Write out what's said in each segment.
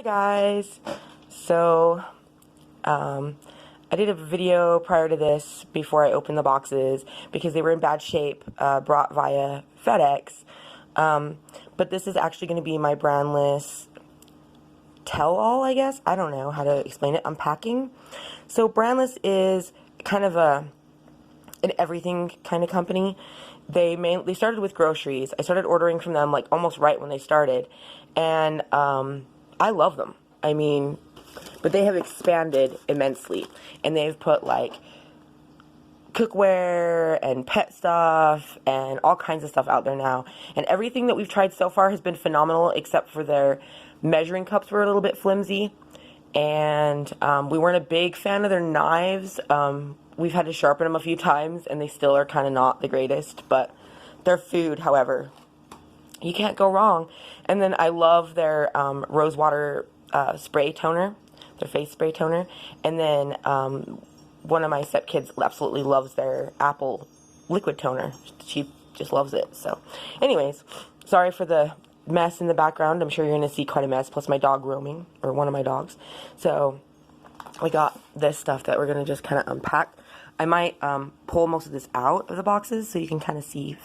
Hi guys, so I did a video prior to this before I opened the boxes because they were in bad shape, brought via FedEx, but this is actually going to be my brandless tell-all, I guess. I don't know how to explain it. Unpacking. So brandless is kind of an everything kind of company. They started with groceries. I started ordering from them like almost right when they started, and I love them. I mean, but they have expanded immensely, and they've put like cookware and pet stuff and all kinds of stuff out there now. And everything that we've tried so far has been phenomenal, except for their measuring cups were a little bit flimsy, and we weren't a big fan of their knives. We've had to sharpen them a few times, and they still are kind of not the greatest, but their food, however, you can't go wrong. And then I love their Rosewater spray toner, their face spray toner. And then one of my stepkids absolutely loves their Apple liquid toner. She just loves it. So anyways, sorry for the mess in the background. I'm sure you're going to see quite a mess, plus my dog roaming, or one of my dogs. So we got this stuff that we're going to just kind of unpack. I might pull most of this out of the boxes so you can kind of see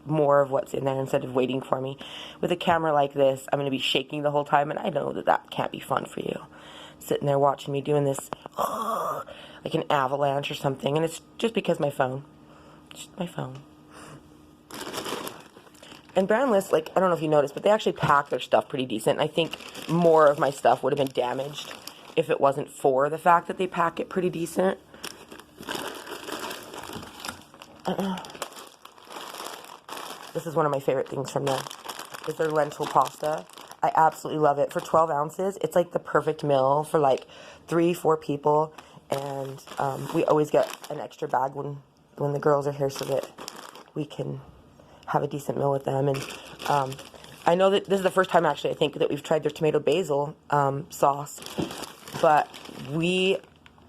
more of what's in there instead of waiting for me. With a camera like this, I'm going to be shaking the whole time, and I know that that can't be fun for you. Sitting there watching me doing this like an avalanche or something, and it's just because my phone. Just my phone. And brandless, like, I don't know if you noticed, but they actually pack their stuff pretty decent. I think more of my stuff would have been damaged if it wasn't for the fact that they pack it pretty decent. This is one of my favorite things from them, is their lentil pasta. I absolutely love it. For 12 ounces, it's like the perfect meal for like 3-4 people. And we always get an extra bag when the girls are here so that we can have a decent meal with them. And I know that this is the first time, actually, I think, that we've tried their tomato basil sauce. But we,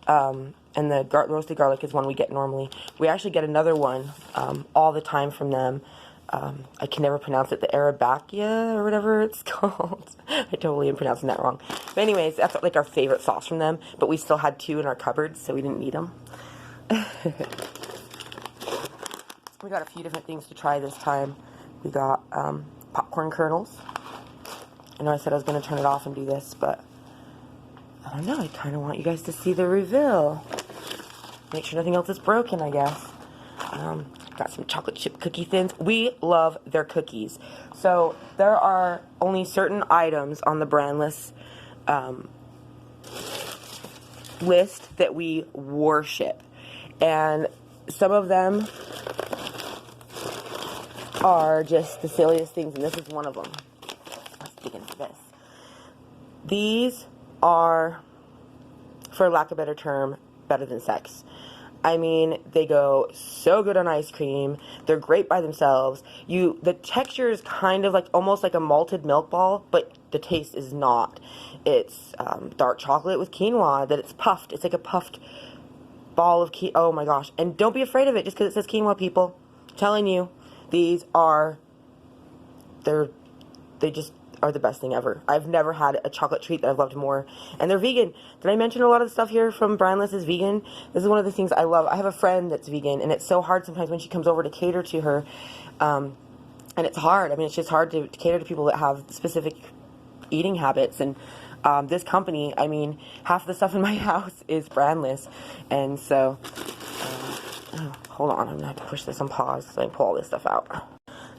and the roasted garlic is one we get normally. We actually get another one all the time from them. I can never pronounce it, the Arabica or whatever it's called. I totally am pronouncing that wrong. But anyways, that's like our favorite sauce from them. But we still had 2 in our cupboards, so we didn't need them. We got a few different things to try this time. We got popcorn kernels. I know I said I was going to turn it off and do this, but I don't know. I kind of want you guys to see the reveal. Make sure nothing else is broken, I guess. Got some chocolate chip cookie thins. We love their cookies. So there are only certain items on the brandless list that we worship. And some of them are just the silliest things, and this is one of them. Let's dig into this. These are, for lack of a better term, better than sex. I mean, they go so good on ice cream. They're great by themselves. The texture is kind of like almost like a malted milk ball, but the taste is not. It's dark chocolate with quinoa that it's puffed. It's like a puffed ball of quinoa. Oh my gosh. And don't be afraid of it just because it says quinoa, people. I'm telling you, these are, they just are the best thing ever. I've never had a chocolate treat that I've loved more. And they're vegan. Did I mention a lot of the stuff here from Brandless is vegan? This is one of the things I love. I have a friend that's vegan, and it's so hard sometimes when she comes over to cater to her. And it's hard. I mean, it's just hard to cater to people that have specific eating habits. And this company, I mean, half the stuff in my house is brandless. And so, hold on. I'm going to have to push this on pause so I can pull all this stuff out.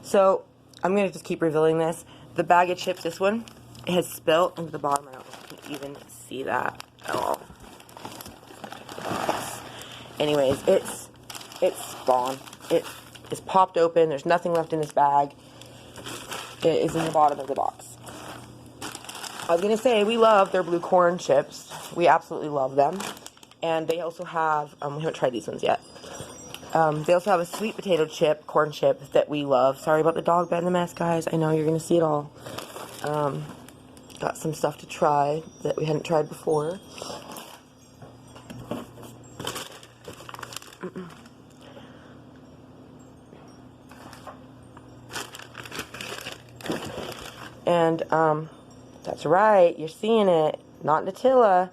So, I'm going to just keep revealing this. The bag of chips, this one, it has spilt into the bottom. I don't know if you can even see that at all. Anyways, it's gone. It is popped open. There's nothing left in this bag. It is in the bottom of the box. I was going to say, we love their blue corn chips. We absolutely love them. And they also have, we haven't tried these ones yet. They also have a sweet potato chip, corn chip, that we love. Sorry about the dog bed in the mess, guys. I know you're going to see it all. Got some stuff to try that we hadn't tried before. And That's right. You're seeing it. Not Nutella.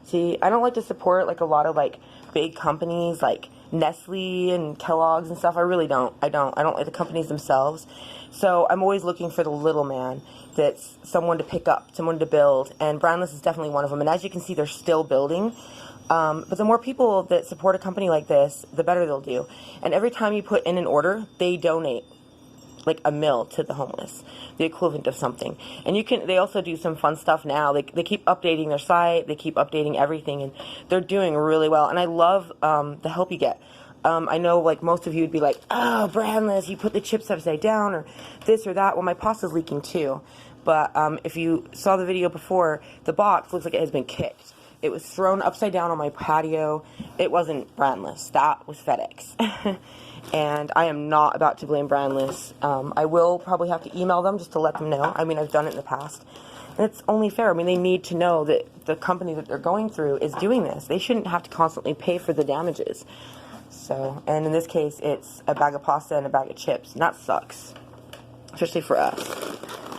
See, I don't like to support like a lot of like big companies like Nestle and Kellogg's and stuff. I really don't. I don't like the companies themselves. So I'm always looking for the little man that's someone to pick up, someone to build. And Brandless is definitely one of them. And as you can see, they're still building. But the more people that support a company like this, the better they'll do. And every time you put in an order, they donate like a meal to the homeless, the equivalent of something. And they also do some fun stuff now. They keep updating their site, they keep updating everything, and they're doing really well. And I love the help you get. I know like most of you would be like, oh, Brandless, you put the chips upside down or this or that. Well, my pasta's leaking too. But if you saw the video before, the box looks like it has been kicked. It was thrown upside down on my patio. It wasn't Brandless. That was FedEx. And I am not about to blame Brandless. I will probably have to email them just to let them know. I mean, I've done it in the past. And it's only fair. I mean, they need to know that the company that they're going through is doing this. They shouldn't have to constantly pay for the damages. So, and in this case, it's a bag of pasta and a bag of chips. And that sucks. Especially for us.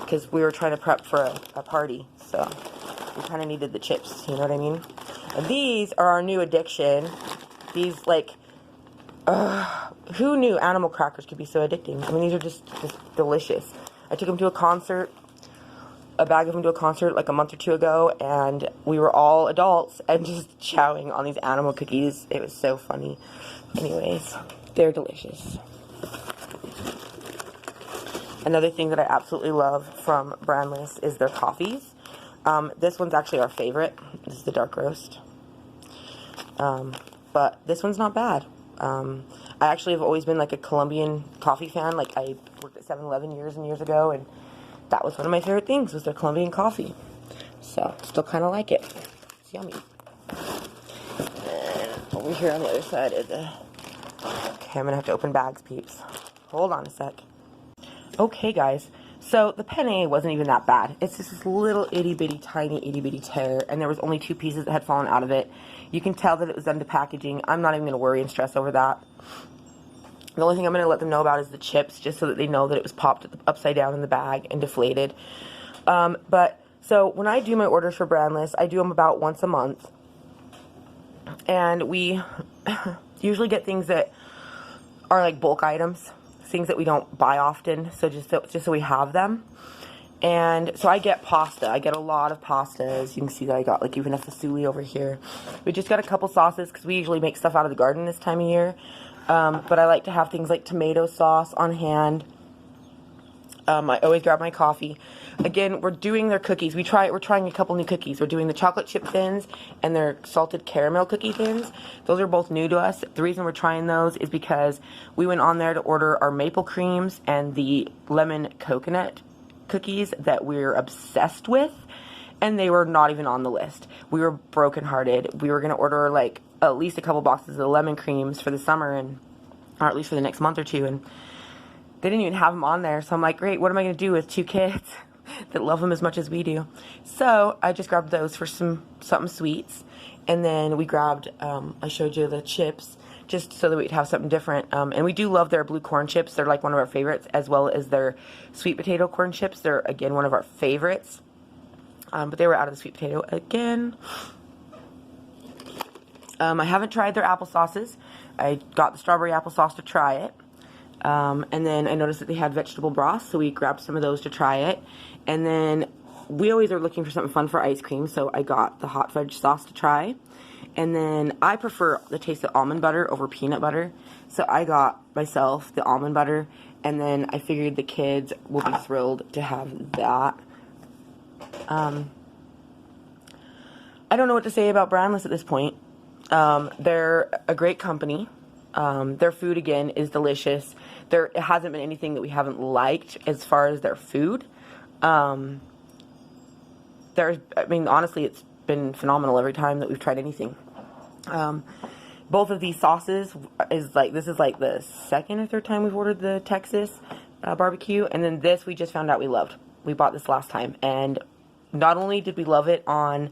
Because we were trying to prep for a party. So, we kind of needed the chips. You know what I mean? And these are our new addiction. These, like... who knew animal crackers could be so addicting? I mean, these are just delicious. I took them to a concert, a bag of them to a concert like a month or two ago, and we were all adults and just chowing on these animal cookies. It was so funny. Anyways, they're delicious. Another thing that I absolutely love from Brandless is their coffees. This one's actually our favorite. This is the dark roast. But this one's not bad. I actually have always been like a Colombian coffee fan. Like I worked at 7-Eleven years and years ago, and that was one of my favorite things was their Colombian coffee. So still kind of like it. It's yummy. And over here on the other side is the... Okay, I'm gonna have to open bags, peeps. Hold on a sec. Okay, guys. So the penne wasn't even that bad. It's just this little itty-bitty, tiny itty-bitty tear, and there was only 2 pieces that had fallen out of it. You can tell that it was done to packaging. I'm not even going to worry and stress over that. The only thing I'm going to let them know about is the chips, just so that they know that it was popped upside down in the bag and deflated. So when I do my orders for Brandless, I do them about once a month. And we usually get things that are like bulk items. Things that we don't buy often, so just so we have them. And so I get pasta. I get a lot of pastas. You can see that I got like even a fasuli over here. We just got a couple sauces because we usually make stuff out of the garden this time of year. But I like to have things like tomato sauce on hand. I always grab my coffee. Again, we're doing their cookies. We're trying a couple new cookies. We're doing the chocolate chip thins and their salted caramel cookie thins. Those are both new to us. The reason we're trying those is because we went on there to order our maple creams and the lemon coconut cookies that we're obsessed with, and they were not even on the list. We were brokenhearted. We were going to order like at least a couple boxes of lemon creams for the summer, or at least for the next month or two, and they didn't even have them on there. So I'm like, great, what am I going to do with 2 kids that love them as much as we do? So I just grabbed those for something sweets. And then we grabbed, I showed you the chips, just so that we'd have something different. And we do love their blue corn chips. They're like one of our favorites, as well as their sweet potato corn chips. They're, again, one of our favorites. But they were out of the sweet potato again. I haven't tried their applesauces. I got the strawberry applesauce to try it. And then I noticed that they had vegetable broth, so we grabbed some of those to try it. And then we always are looking for something fun for ice cream, so I got the hot fudge sauce to try. And then I prefer the taste of almond butter over peanut butter, so I got myself the almond butter, and then I figured the kids will be thrilled to have that. I don't know what to say about Brandless at this point. They're a great company. Their food, again, is delicious. It hasn't been anything that we haven't liked as far as their food. Honestly, it's been phenomenal every time that we've tried anything. Both of these sauces this is like the second or third time we've ordered the Texas barbecue, and then this we just found out we loved. We bought this last time, and not only did we love it on,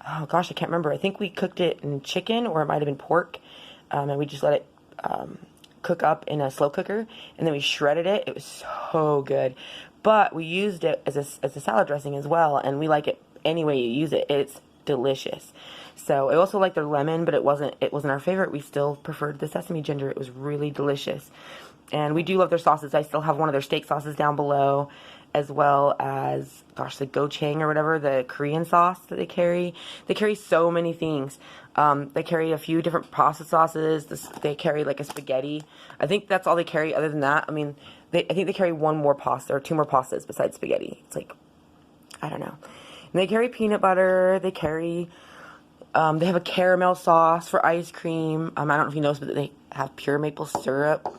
oh gosh, I can't remember. I think we cooked it in chicken, or it might have been pork. And we just let it cook up in a slow cooker, and then we shredded it. It was so good. but we used it as a salad dressing as well, and we like it any way you use it. It's delicious. So I also like their lemon, but it wasn't our favorite. We still preferred the sesame ginger. It was really delicious. And we do love their sauces. I still have one of their steak sauces down below, as well as, gosh, the gochujang or whatever, the Korean sauce that they carry. They carry so many things. They carry a few different pasta sauces. They carry like a spaghetti. I think that's all they carry. Other than that, I mean, I think they carry one more pasta or two more pastas besides spaghetti. It's like, I don't know. And they carry peanut butter. They carry, they have a caramel sauce for ice cream. I don't know if you noticed, but they have pure maple syrup.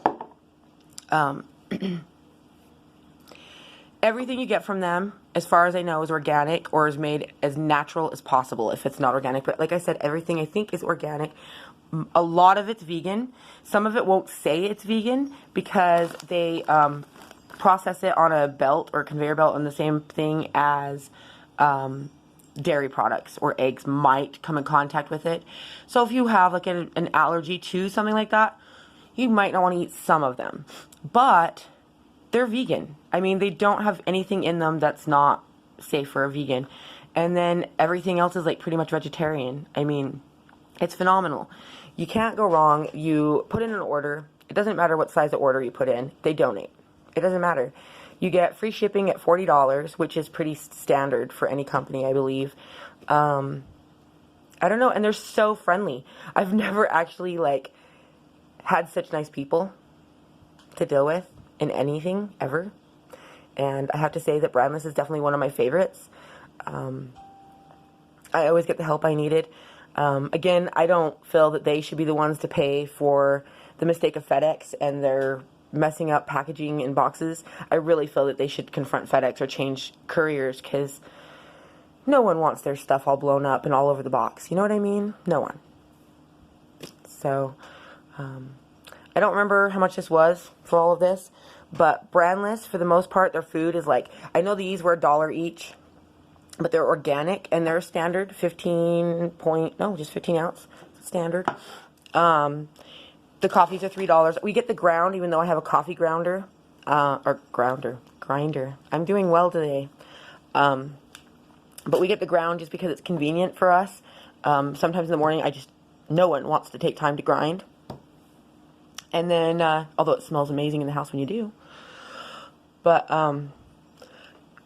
Everything you get from them, as far as I know, is organic or is made as natural as possible if it's not organic. But like I said, everything I think is organic. A lot of it's vegan. Some of it won't say it's vegan because they process it on a belt or conveyor belt, and the same thing as dairy products or eggs might come in contact with it. So if you have like an allergy to something like that, you might not want to eat some of them. But they're vegan. I mean, they don't have anything in them that's not safe for a vegan. And then everything else is like pretty much vegetarian. I mean, it's phenomenal. You can't go wrong. You put in an order. It doesn't matter what size of order you put in. They donate. It doesn't matter. You get free shipping at $40, which is pretty standard for any company, I believe. I don't know. And they're so friendly. I've never actually like had such nice people to deal with in anything ever. And I have to say that Brandless is definitely one of my favorites. I always get the help I needed. Again, I don't feel that they should be the ones to pay for the mistake of FedEx and their messing up packaging in boxes. I really feel that they should confront FedEx or change couriers, because no one wants their stuff all blown up and all over the box. You know what I mean? No one. So, I don't remember how much this was for all of this, but Brandless, for the most part, their food is like, I know these were $1 each, but they're organic, and they're standard, 15 ounce, standard. The coffees are $3. We get the ground, even though I have a coffee grinder. I'm doing well today. But we get the ground just because it's convenient for us. Sometimes in the morning, no one wants to take time to grind. And then, although it smells amazing in the house when you do. But,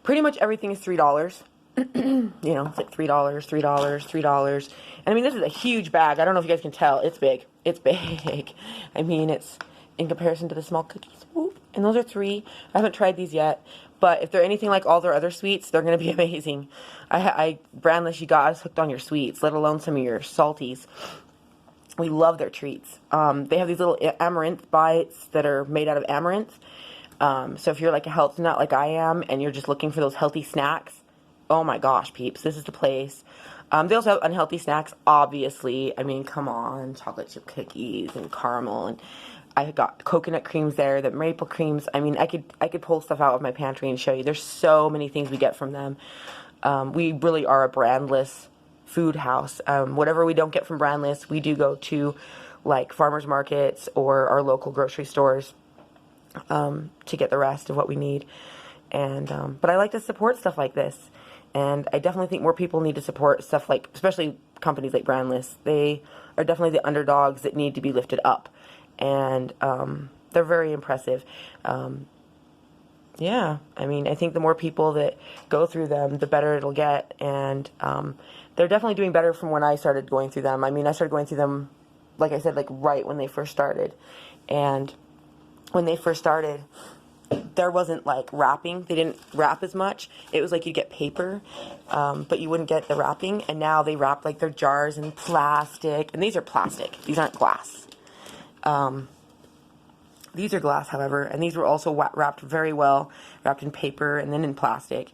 pretty much everything is $3. You know, it's like $3. And I mean, this is a huge bag. I don't know if you guys can tell. It's big. It's big. I mean, it's in comparison to the small cookies. Ooh, and those are $3. I haven't tried these yet. But if they're anything like all their other sweets, they're going to be amazing. Brandless, you got us hooked on your sweets, let alone some of your salties. We love their treats. They have these little amaranth bites that are made out of amaranth. So if you're like a health nut like I am, and you're just looking for those healthy snacks, oh my gosh, peeps, this is the place. They also have unhealthy snacks, obviously. I mean, come on, chocolate chip cookies and caramel, and I got coconut creams there, the maple creams. I mean, I could pull stuff out of my pantry and show you. There's so many things we get from them. We really are a Brandless food house. Whatever we don't get from Brandless, we do go to like farmers markets or our local grocery stores to get the rest of what we need. And but I like to support stuff like this. And I definitely think more people need to support stuff like, especially companies like Brandless. They are definitely the underdogs that need to be lifted up. And they're very impressive. Yeah, I mean, I think the more people that go through them, the better it'll get. And they're definitely doing better from when I started going through them. I mean, I started going through them, like I said, like right when they first started. And when they first started, there wasn't like wrapping. They didn't wrap as much. It was like you get paper, but you wouldn't get the wrapping. And now they wrap like their jars in plastic. And these are plastic. These aren't glass. These are glass, however. And these were also wrapped very well, wrapped in paper and then in plastic.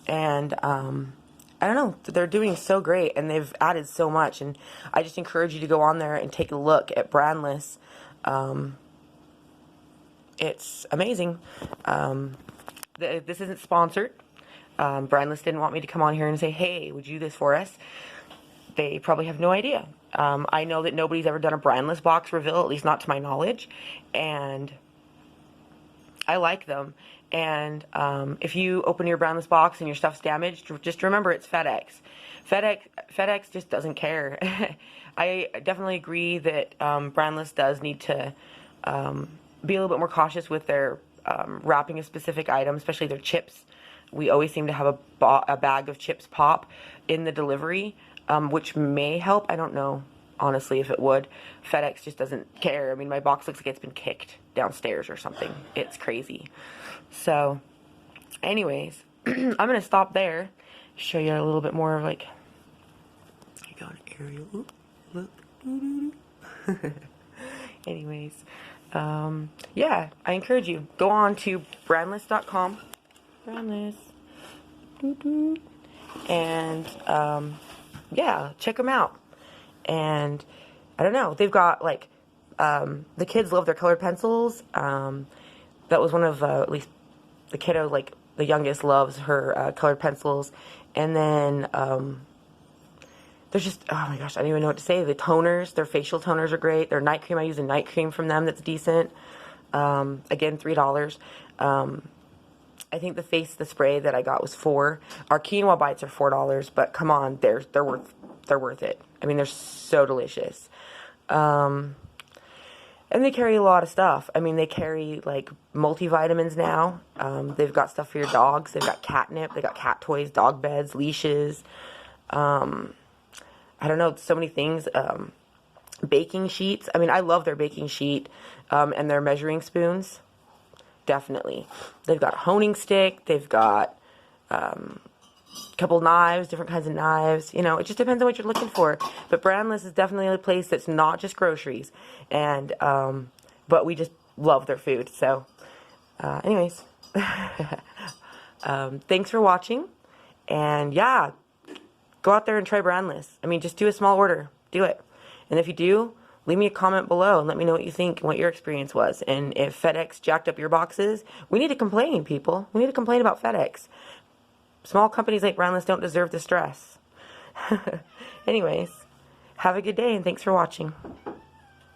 And I don't know. They're doing so great, and they've added so much. And I just encourage you to go on there and take a look at Brandless. It's amazing. This isn't sponsored. Brandless didn't want me to come on here and say, hey, would you do this for us? They probably have no idea. I know that nobody's ever done a Brandless box reveal, at least not to my knowledge. And I like them. And if you open your Brownless box and your stuff's damaged, just remember it's FedEx. FedEx just doesn't care. I definitely agree that Brownless does need to be a little bit more cautious with their wrapping a specific item, especially their chips. We always seem to have a bag of chips pop in the delivery, which may help. I don't know, honestly, if it would. FedEx just doesn't care. I mean, my box looks like it's been kicked downstairs or something. It's crazy. So, anyways, I'm going to stop there. Show you a little bit more of like, I got an aerial, look. Anyways, yeah, I encourage you, go on to brandless.com, Brownless, and, yeah, check them out. And I don't know, they've got like, the kids love their colored pencils. That was one of, at least the kiddo, like the youngest, loves her colored pencils. And then there's just, oh my gosh, I don't even know what to say. The toners, their facial toners are great. Their night cream, I use a night cream from them that's decent. Again, $3. I think the spray that I got was $4. Our quinoa bites are $4, but come on, they're worth it. I mean, they're so delicious. And they carry a lot of stuff. I mean, they carry, like, multivitamins now. They've got stuff for your dogs. They've got catnip. They've got cat toys, dog beds, leashes. I don't know, so many things. Baking sheets. I mean, I love their baking sheet and their measuring spoons. Definitely. They've got a honing stick. They've got a couple knives, different kinds of knives. You know, it just depends on what you're looking for. But Brownless is definitely a place that's not just groceries. And, but we just love their food. So, anyways, thanks for watching. And yeah, go out there and try Brownless. I mean, just do a small order. Do it. And if you do, leave me a comment below and let me know what you think and what your experience was. And if FedEx jacked up your boxes, we need to complain, people. We need to complain about FedEx. Small companies like Brownless don't deserve the stress. Anyways, have a good day and thanks for watching.